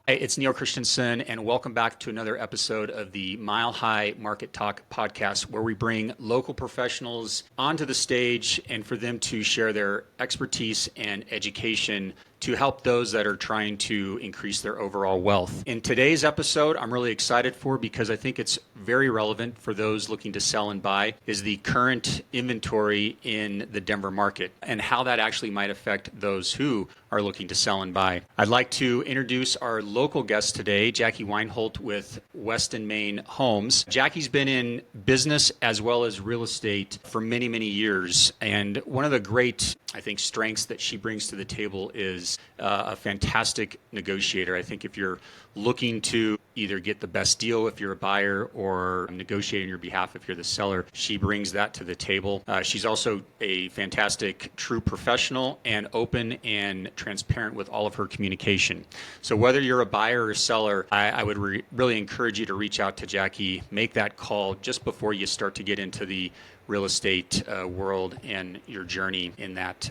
Hey, it's Neil Christiansen, and welcome back to another episode of the Mile High Market Talk podcast, where we bring local professionals onto the stage and for them to share their expertise and education to help those that are trying to increase their overall wealth. In today's episode, I'm really excited for because I think it's very relevant for those looking to sell and buy, is the current inventory in the Denver market and how that actually might affect those who are looking to sell and buy. I'd like to introduce our local guest today, Jackie Weinhold with Weston Main Homes. Jackie's been in business as well as real estate for many, many years. And one of the great, I think, strengths that she brings to the table is a fantastic negotiator. I think if you're looking to either get the best deal if you're a buyer or negotiate on your behalf if you're the seller, she brings that to the table. She's also a fantastic true professional and open and transparent with all of her communication. So whether you're a buyer or a seller, I would really encourage you to reach out to Jackie, make that call just before you start to get into the real estate world and your journey in that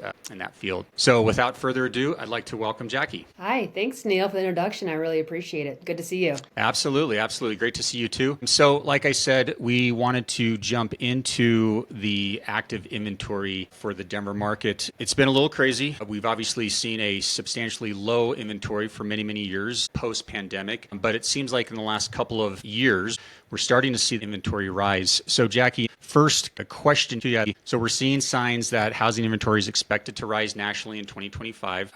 field. So without further ado, I'd like to welcome Jackie. Hi, thanks Neil for the introduction. I really appreciate it. Good to see you. Absolutely. Great to see you too. So like I said, we wanted to jump into the active inventory for the Denver market. It's been a little crazy. We've obviously seen a substantially low inventory for many, many years post-pandemic, but it seems like in the last couple of years, we're starting to see the inventory rise. So Jackie, first, a question to you. So we're seeing signs that housing inventory is expected to rise nationally in 2025.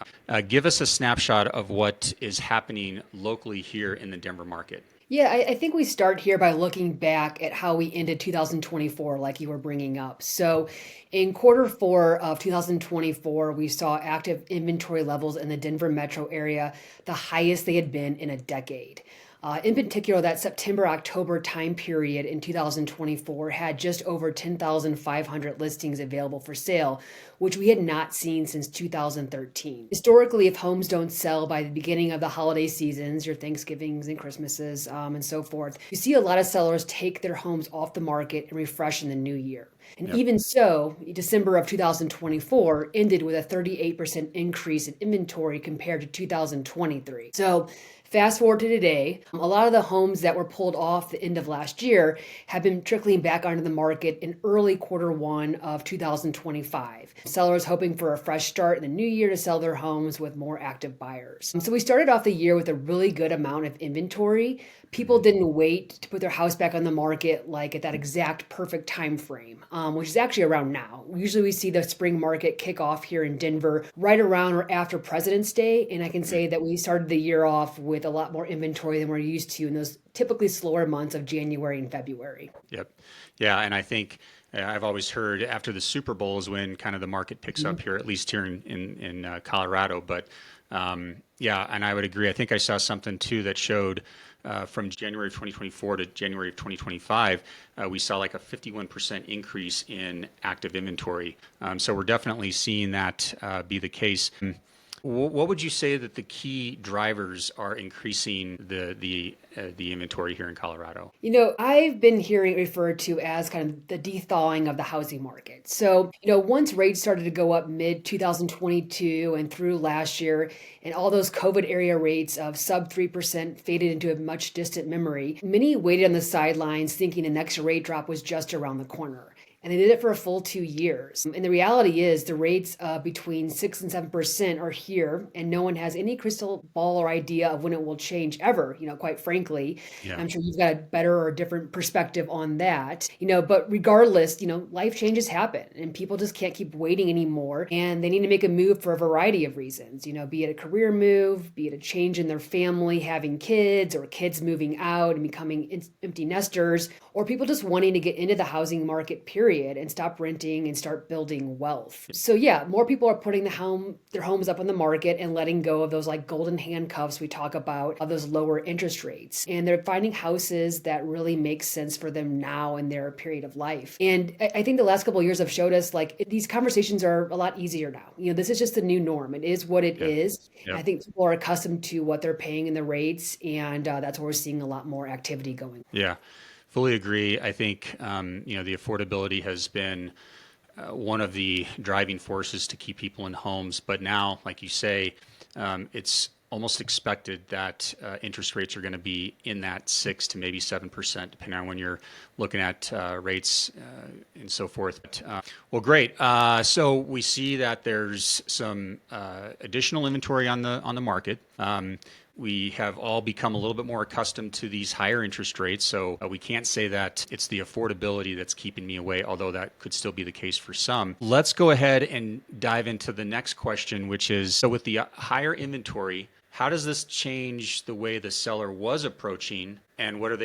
Give us a snapshot of what is happening locally here in the Denver market. Yeah, I think we start here by looking back at how we ended 2024, like you were bringing up. So in quarter four of 2024, we saw active inventory levels in the Denver metro area, the highest they had been in a decade. In particular, that September-October time period in 2024 had just over 10,500 listings available for sale, which we had not seen since 2013. Historically, if homes don't sell by the beginning of the holiday seasons, your Thanksgivings and Christmases and so forth, you see a lot of sellers take their homes off the market and refresh in the new year. And even so, December of 2024 ended with a 38% increase in inventory compared to 2023. So fast forward to today, a lot of the homes that were pulled off the end of last year have been trickling back onto the market in early quarter one of 2025. Sellers hoping for a fresh start in the new year to sell their homes with more active buyers. So we started off the year with a really good amount of inventory. People didn't wait to put their house back on the market like at that exact perfect time frame, which is actually around now. Usually we see the spring market kick off here in Denver right around or after President's Day, and I can say that we started the year off with a lot more inventory than we're used to in those typically slower months of January and February. Yep. Yeah, and I think I've always heard after the Super Bowl is when kind of the market picks up here, at least here in Colorado. But yeah, and I would agree. I think I saw something too that showed from January of 2024 to January of 2025, we saw like a 51% increase in active inventory. So we're definitely seeing that be the case. What would you say that the key drivers are increasing the inventory here in Colorado? You know, I've been hearing it referred to as kind of the de-thawing of the housing market. So, once rates started to go up mid 2022 and through last year, and all those COVID area rates of sub 3% faded into a much distant memory, many waited on the sidelines thinking the next rate drop was just around the corner. And they did it for a full 2 years. And the reality is the rates between 6 and 7% are here, and no one has any crystal ball or idea of when it will change ever, quite frankly. Yeah. I'm sure you've got a better or different perspective on that, but regardless, life changes happen and people just can't keep waiting anymore. And they need to make a move for a variety of reasons, be it a career move, be it a change in their family, having kids, or kids moving out and becoming empty nesters, or people just wanting to get into the housing market, period, and stop renting and start building wealth. So yeah, more people are putting their homes up on the market and letting go of those like golden handcuffs we talk about, of those lower interest rates. And they're finding houses that really make sense for them now in their period of life. And I think the last couple of years have showed us like these conversations are a lot easier now. This is just the new norm. It is what it is. Yep. I think people are accustomed to what they're paying in the rates, and that's where we're seeing a lot more activity going. Yeah. Fully agree. I think, the affordability has been one of the driving forces to keep people in homes. But now, like you say, it's almost expected that interest rates are going to be in that 6 to maybe 7%, depending on when you're looking at rates and so forth. Well, great. So we see that there's some additional inventory on the market. We have all become a little bit more accustomed to these higher interest rates, so we can't say that it's the affordability that's keeping me away, although that could still be the case for some. Let's go ahead and dive into the next question, which is, so with the higher inventory, how does this change the way the seller was approaching, and what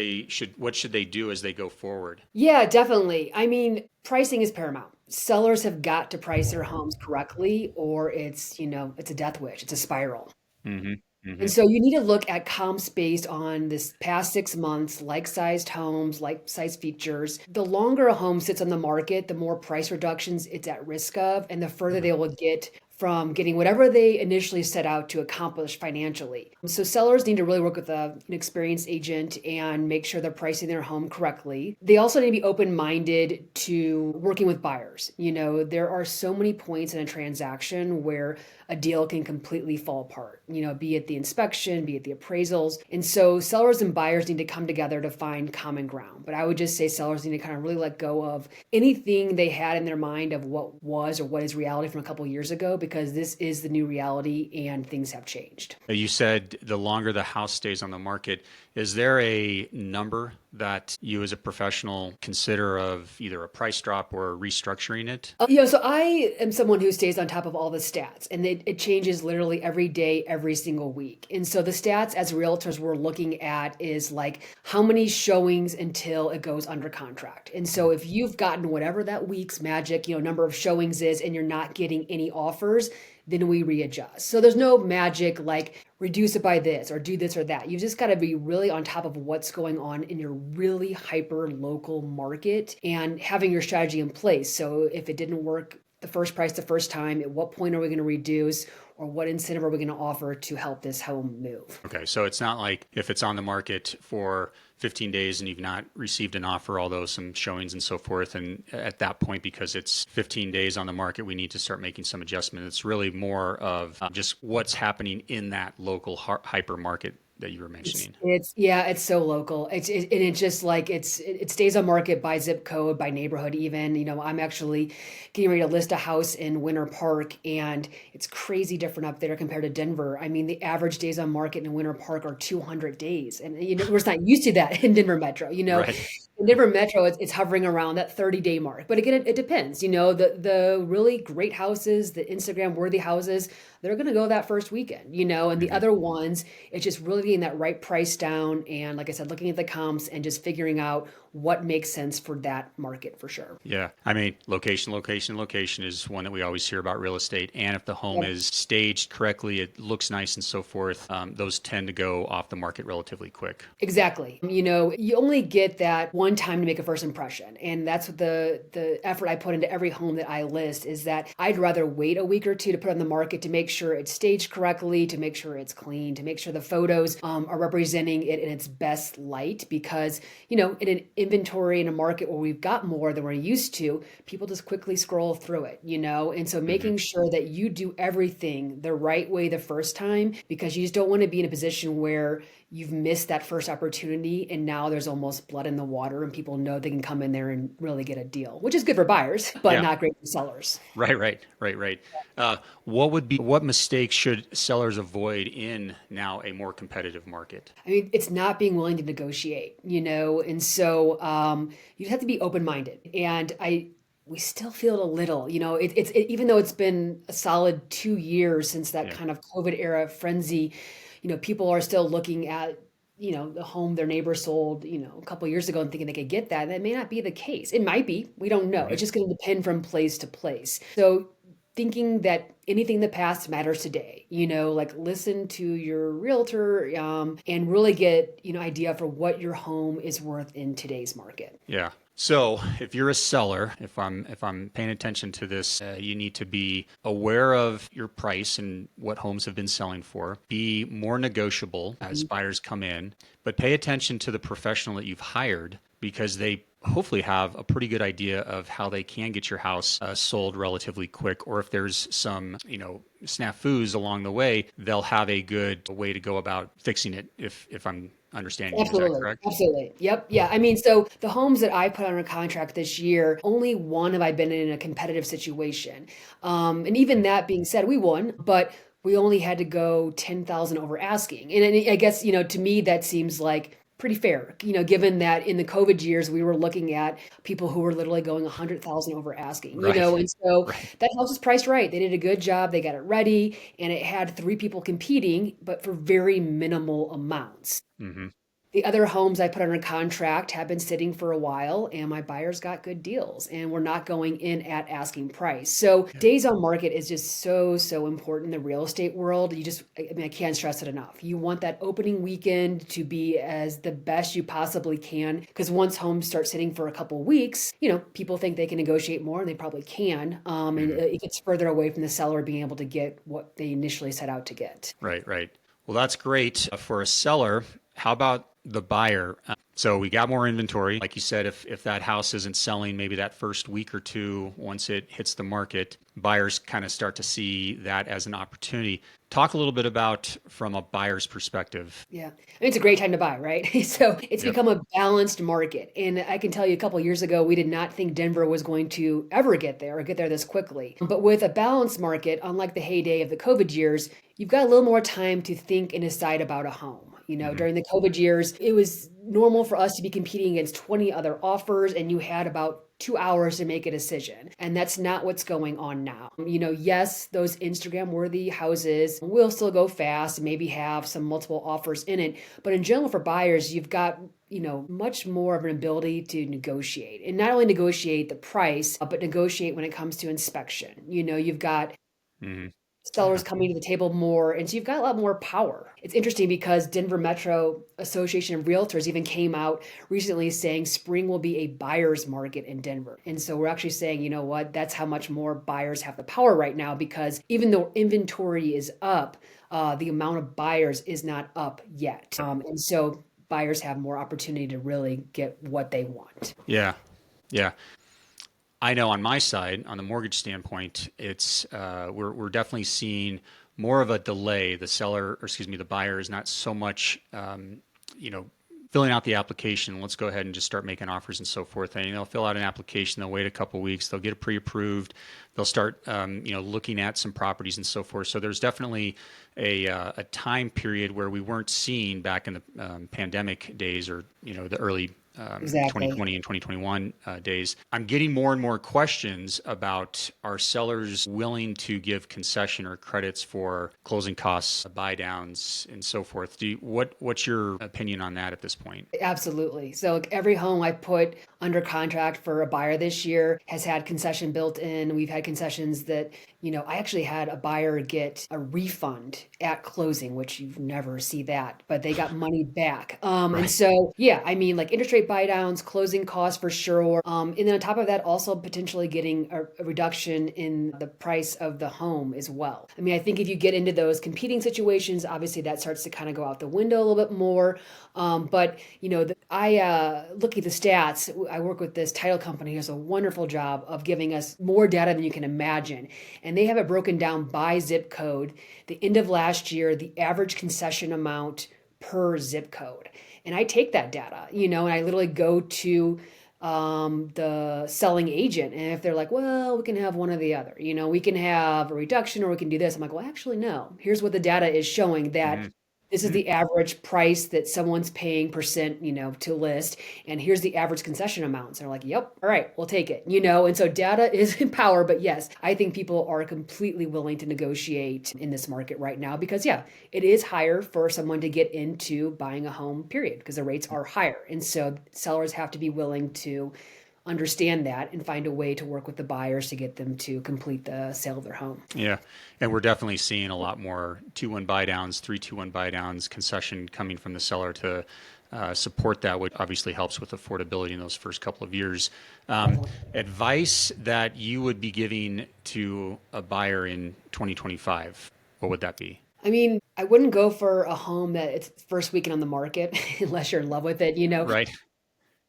should they do as they go forward? Yeah, definitely. I mean, pricing is paramount. Sellers have got to price their homes correctly, or it's a death wish. It's a spiral. Mm-hmm. And Mm-hmm. so you need to look at comps based on this past 6 months, like sized homes, like size features. The longer a home sits on the market, the more price reductions it's at risk of, and the further they will get from getting whatever they initially set out to accomplish financially. So sellers need to really work with an experienced agent and make sure they're pricing their home correctly. They also need to be open-minded to working with buyers. There are so many points in a transaction where a deal can completely fall apart, be it the inspection, be it the appraisals. And so sellers and buyers need to come together to find common ground. But I would just say sellers need to kind of really let go of anything they had in their mind of what was or what is reality from a couple of years ago, because this is the new reality and things have changed. You said the longer the house stays on the market, is there a number that you as a professional consider of either a price drop or restructuring it? So I am someone who stays on top of all the stats, and it changes literally every day, every single week. And so the stats as realtors we're looking at is like how many showings until it goes under contract. And so if you've gotten whatever that week's magic, number of showings is, and you're not getting any offers, then we readjust. So there's no magic like reduce it by this or do this or that. You've just got to be really on top of what's going on in your really hyper local market and having your strategy in place. So if it didn't work the first price the first time, at what point are we going to reduce, or what incentive are we going to offer to help this home move? Okay, so it's not like if it's on the market for 15 days and you've not received an offer, although some showings and so forth, and at that point, because it's 15 days on the market, we need to start making some adjustments. It's really more of just what's happening in that local hyper market that you were mentioning. It's so local. And it's just like it stays on market by zip code, by neighborhood even. I'm actually getting ready to list a house in Winter Park, and it's crazy different up there compared to Denver. I mean, the average days on market in Winter Park are 200 days. And we're just not used to that in Denver Metro. Right. In Denver Metro, it's hovering around that 30-day mark. But again, it depends. The really great houses, the Instagram worthy houses, they're going to go that first weekend, and the other ones, it's just really getting that right price down. And like I said, looking at the comps and just figuring out what makes sense for that market for sure. Yeah. I mean, location is one that we always hear about real estate. And if the home Yep. is staged correctly, it looks nice and so forth, those tend to go off the market relatively quick. Exactly. You only get that one time to make a first impression. And that's what the effort I put into every home that I list is that I'd rather wait a week or two to put on the market to make sure it's staged correctly, to make sure it's clean, to make sure the photos are representing it in its best light. Because, in an inventory in a market where we've got more than we're used to, people just quickly scroll through it, And so making sure that you do everything the right way the first time, because you just don't want to be in a position where you've missed that first opportunity and now there's almost blood in the water and people know they can come in there and really get a deal, which is good for buyers, but Yeah. not great for sellers. Right. What mistakes should sellers avoid in now a more competitive market? I mean, it's not being willing to negotiate, and so you have to be open-minded. And we still feel it a little, even though it's been a solid 2 years since that Yeah. kind of COVID era frenzy, people are still looking at, the home their neighbor sold, a couple of years ago and thinking they could get that. That may not be the case. It might be. We don't know. Right. It's just going to depend from place to place. So thinking that anything in the past matters today, like listen to your realtor and really get, idea for what your home is worth in today's market. Yeah. So if you're a seller, if I'm paying attention to this, you need to be aware of your price and what homes have been selling for. Be more negotiable as buyers come in, but pay attention to the professional that you've hired, because they hopefully have a pretty good idea of how they can get your house sold relatively quick, or if there's some, snafus along the way, they'll have a good way to go about fixing it. If I'm understanding you, is that Absolutely. correct? Absolutely. Yep. Yeah. I mean, so the homes that I put under contract this year, only one have I been in a competitive situation. And even that being said, we won, but we only had to go 10,000 over asking. And I guess, to me, that seems like pretty fair, given that in the COVID years, we were looking at people who were literally going 100,000 over asking, Right. and so Right. that house was priced right. They did a good job. They got it ready and it had three people competing, but for very minimal amounts. Hmm. The other homes I put under contract have been sitting for a while, and my buyers got good deals, and we're not going in at asking price. So, Yeah. days on market is just so, so important in the real estate world. I mean, I can't stress it enough. You want that opening weekend to be as the best you possibly can, because once homes start sitting for a couple weeks, people think they can negotiate more, and they probably can. And Hmm. it gets further away from the seller being able to get what they initially set out to get. Right. Right. Well, that's great for a seller. How about the buyer? So we got more inventory. Like you said, if that house isn't selling maybe that first week or two, once it hits the market, buyers kind of start to see that as an opportunity. Talk a little bit about from a buyer's perspective. Yeah. I mean, it's a great time to buy, right? So it's Yep. become a balanced market. And I can tell you a couple of years ago, we did not think Denver was going to ever get there or get there this quickly. But with a balanced market, unlike the heyday of the COVID years, you've got a little more time to think and decide about a home. Hmm. During the COVID years, it was normal for us to be competing against 20 other offers, and you had about 2 hours to make a decision. And that's not what's going on now. Yes, those Instagram worthy houses will still go fast and maybe have some multiple offers in it. But in general, for buyers, you've got much more of an ability to negotiate and not only negotiate the price, but negotiate when it comes to inspection. You've got Hmm. sellers Yeah. coming to the table more, and so you've got a lot more power. It's interesting because Denver Metro Association of Realtors even came out recently saying spring will be a buyer's market in Denver. And so we're actually saying, you know what, that's how much more buyers have the power right now, because even though inventory is up, the amount of buyers is not up yet. And so buyers have more opportunity to really get what they want. Yeah. Yeah. I know on my side, on the mortgage standpoint, it's we're definitely seeing more of a delay. The seller, or excuse me, the buyer is not so much, you know, filling out the application. Let's go ahead and just start making offers and so forth. And they'll fill out an application. They'll wait a couple weeks. They'll get it pre-approved. They'll start, looking at some properties and so forth. So there's definitely a time period where we weren't seeing back in the pandemic days, or the early Exactly. 2020 and 2021 days. I'm getting more and more questions about, are sellers willing to give concession or credits for closing costs, buy downs, and so forth. What's your opinion on that at this point? Absolutely. So like, every home I put under contract for a buyer this year has had concession built in. We've had concessions that, I actually had a buyer get a refund at closing, which you never see that, but they got money back. And Right. so, yeah, I mean, like interest rate buy downs, closing costs for sure. And then on top of that, also potentially getting a reduction in the price of the home as well. I mean, I think if you get into those competing situations, obviously that starts to kind of go out the window a little bit more. But I look at the stats. I work with this title company who does a wonderful job of giving us more data than you can imagine, and they have it broken down by zip code. The end of last year, the average concession amount per zip code, and I take that data, and I literally go to the selling agent, and if they're like, well, we can have one or the other, we can have a reduction or we can do this, I'm like, well, actually no, here's what the data is showing, that this is Mhm. the average price that someone's paying percent, to list. And here's the average concession amounts. And they're like, yep, all right, we'll take it, And so data is in power. But yes, I think people are completely willing to negotiate in this market right now because, yeah, it is higher for someone to get into buying a home, period, because the rates are higher. And so sellers have to be willing to understand that and find a way to work with the buyers to get them to complete the sale of their home. Yeah, and we're definitely seeing a lot more 2-1 buy downs, 3-2-1 buy downs, concession coming from the seller to support that, which obviously helps with affordability in those first couple of years. Definitely. Advice that you would be giving to a buyer in 2025, what would that be? I mean, I wouldn't go for a home that it's first weekend on the market unless you're in love with it. Right?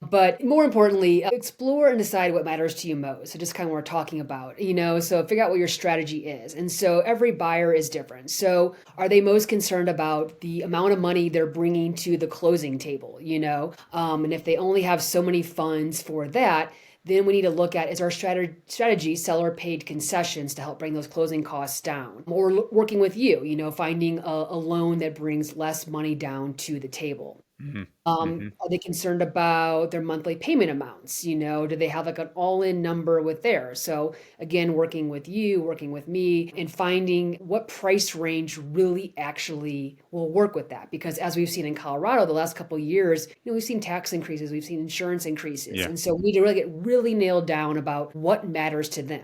But more importantly, explore and decide what matters to you most. So just kind of what we're talking about, so figure out what your strategy is. And so every buyer is different. So are they most concerned about the amount of money they're bringing to the closing table, and if they only have so many funds for that, then we need to look at, is our strategy seller paid concessions to help bring those closing costs down, or working with you, finding a loan that brings less money down to the table. Hmm. Hmm. Are they concerned about their monthly payment amounts? Do they have like an all-in number with theirs? So again, working with you, working with me, and finding what price range really actually will work with that. Because as we've seen in Colorado the last couple of years, we've seen tax increases, we've seen insurance increases. Yeah. And so we need to really get really nailed down about what matters to them.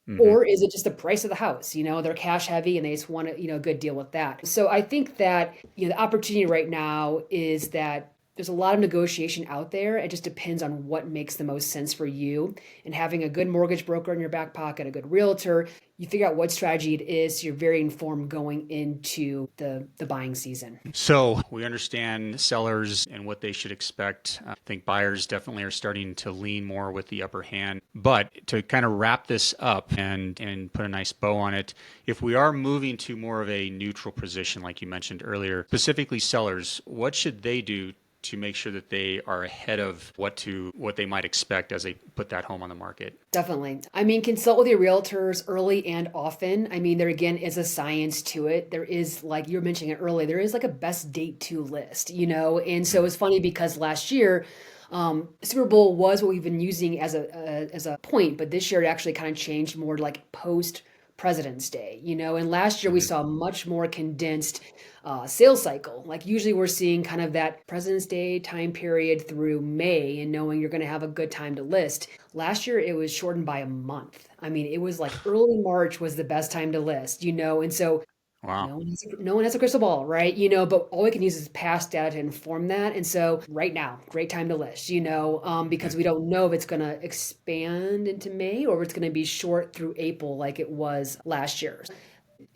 Hmm. Or is it just the price of the house? They're cash heavy and they just want a good deal with that. So I think that, the opportunity right now is that there's a lot of negotiation out there. It just depends on what makes the most sense for you. And having a good mortgage broker in your back pocket, a good realtor, you figure out what strategy it is. So you're very informed going into the buying season. So we understand sellers and what they should expect. I think buyers definitely are starting to lean more with the upper hand. But to kind of wrap this up and put a nice bow on it, if we are moving to more of a neutral position, like you mentioned earlier, specifically sellers, what should they do to make sure that they are ahead of what they might expect as they put that home on the market? Definitely. I mean, consult with your realtors early and often. I mean, there again is a science to it. There is, like you were mentioning it earlier, there is like a best date to list, And so it's funny because last year, Super Bowl was what we've been using as a point, but this year it actually kind of changed more to like post President's Day, And last year we Mhm. saw a much more condensed sales cycle. Like usually we're seeing kind of that President's Day time period through May and knowing you're going to have a good time to list. Last year it was shortened by a month. I mean, it was like early March was the best time to list, And so Wow. no one has a crystal ball, right? But all we can use is past data to inform that. And so right now, great time to list, because we don't know if it's going to expand into May or if it's going to be short through April like it was last year.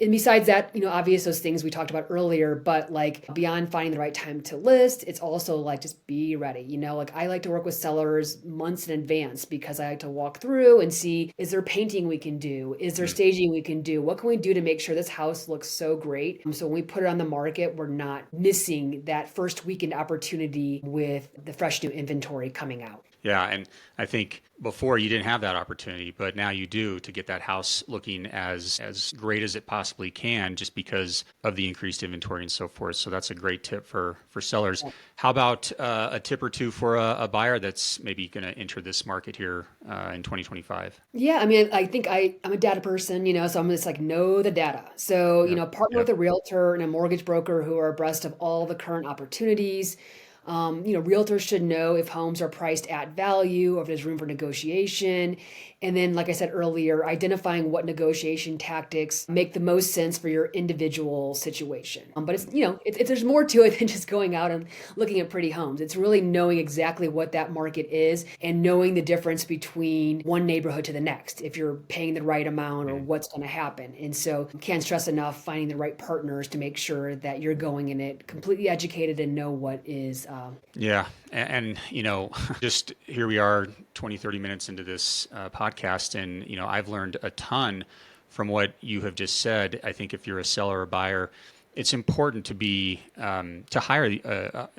And besides that, obvious those things we talked about earlier, but like beyond finding the right time to list, it's also like just be ready. Like I like to work with sellers months in advance because I like to walk through and see, is there painting we can do? Is there Mm. staging we can do? What can we do to make sure this house looks so great? So when we put it on the market, we're not missing that first weekend opportunity with the fresh new inventory coming out. Yeah, and I think before you didn't have that opportunity, but now you do to get that house looking as great as it possibly can, just because of the increased inventory and so forth. So that's a great tip for sellers. How about a tip or two for a buyer that's maybe going to enter this market here in 2025? Yeah, I mean, I think I'm a data person, so I'm just like know the data. So, Yep. partner with Yep. a realtor and a mortgage broker who are abreast of all the current opportunities. Realtors should know if homes are priced at value or if there's room for negotiation. And then, like I said earlier, identifying what negotiation tactics make the most sense for your individual situation. But there's more to it than just going out and looking at pretty homes. It's really knowing exactly what that market is and knowing the difference between one neighborhood to the next, if you're paying the right amount or Mm. what's going to happen. And so can't stress enough finding the right partners to make sure that you're going in it completely educated and know what is Yeah. And, just here we are 20, 30 minutes into this podcast, and, I've learned a ton from what you have just said. I think if you're a seller or buyer, it's important to hire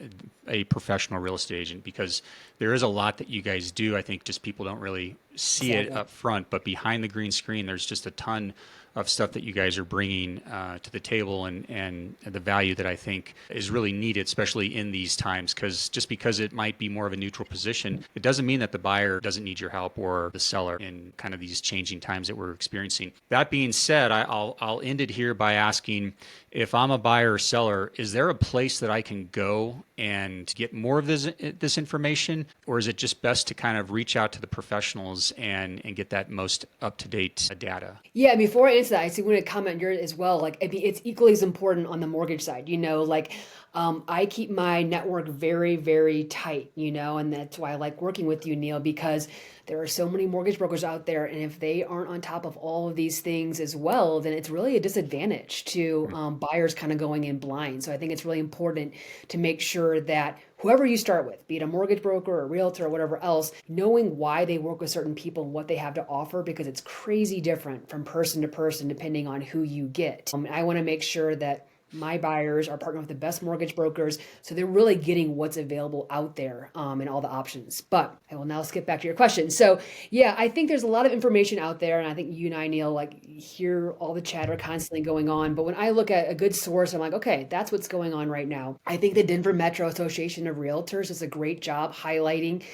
a professional real estate agent, because there is a lot that you guys do. I think just people don't really see it exactly. up front, but behind the green screen, there's just a ton of stuff that you guys are bringing to the table, and the value that I think is really needed, especially in these times. Because just because it might be more of a neutral position, it doesn't mean that the buyer doesn't need your help or the seller in kind of these changing times that we're experiencing. That being said, I'll end it here by asking, if I'm a buyer or seller, is there a place that I can go and get more of this information, or is it just best to kind of reach out to the professionals and get that most up to date data? Yeah, before I answer that, I see want to comment here as well. Like, I mean, it's equally as important on the mortgage side. Like I keep my network very, very tight, and that's why I like working with you, Neil, because there are so many mortgage brokers out there. And if they aren't on top of all of these things as well, then it's really a disadvantage to buyers kind of going in blind. So I think it's really important to make sure that whoever you start with, be it a mortgage broker or a realtor or whatever else, knowing why they work with certain people and what they have to offer, because it's crazy different from person to person depending on who you get. I want to make sure that my buyers are partnering with the best mortgage brokers, so they're really getting what's available out there and all the options. But I will now skip back to your question. So yeah, I think there's a lot of information out there, and I think you and I, Neil, like hear all the chatter constantly going on. But when I look at a good source, I'm like, okay, that's what's going on right now. I think the Denver Metro Association of Realtors does a great job highlighting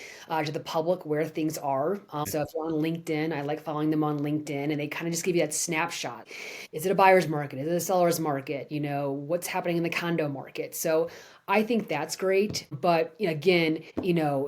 to the public where things are. So if you're on LinkedIn, I like following them on LinkedIn, and they kind of just give you that snapshot. Is it a buyer's market? Is it a seller's market? What's happening in the condo market? So I think that's great. But again,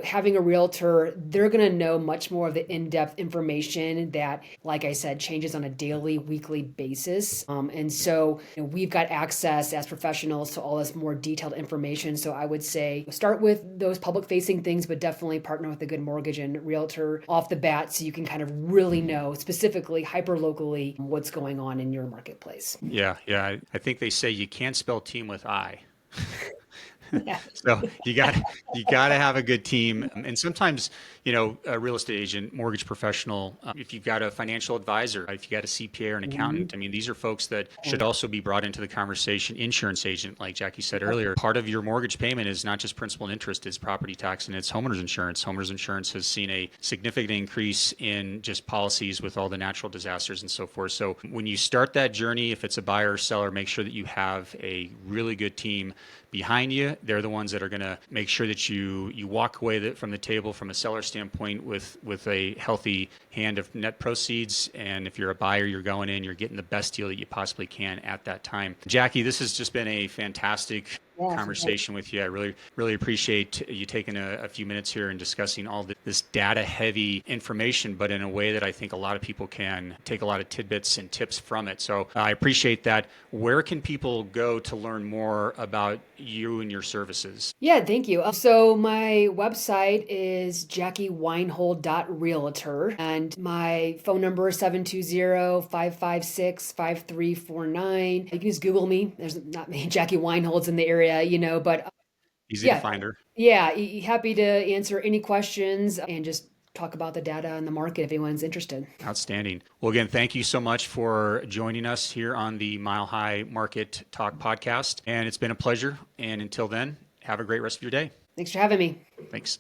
having a realtor, they're going to know much more of the in-depth information that, like I said, changes on a daily, weekly basis. And so we've got access as professionals to all this more detailed information. So I would say start with those public facing things, but definitely partner with a good mortgage and realtor off the bat so you can kind of really know specifically, hyper locally, what's going on in your marketplace. Yeah, yeah. I think they say you can't spell team with I. Yeah. So you got to have a good team, and sometimes a real estate agent, mortgage professional, if you've got a financial advisor, if you got a CPA or an Mhm. accountant, I mean these are folks that should also be brought into the conversation. Insurance agent, like Jackie said earlier, part of your mortgage payment is not just principal and interest; it's property tax and it's homeowners insurance. Homeowners insurance has seen a significant increase in just policies with all the natural disasters and so forth. So when you start that journey, if it's a buyer or seller, make sure that you have a really good team behind you. They're the ones that are going to make sure that you walk away from the table from a seller standpoint with a healthy hand of net proceeds. And if you're a buyer, you're going in, you're getting the best deal that you possibly can at that time. Jackie, this has just been a fantastic Yeah. conversation with you. I really, really appreciate you taking a few minutes here and discussing all this data heavy information, but in a way that I think a lot of people can take a lot of tidbits and tips from it. So I appreciate that. Where can people go to learn more about you and your services? Yeah, thank you. So my website is jackieweinhold.realtor, and my phone number is 720-556-5349. You can just Google me. There's not many Jackie Weinholds in the area, but Easy to yeah, find her. yeah, happy to answer any questions and just talk about the data and the market if anyone's interested. Outstanding. Well, again, thank you so much for joining us here on the Mile High Market Talk podcast. And it's been a pleasure. And until then, have a great rest of your day. Thanks for having me. Thanks.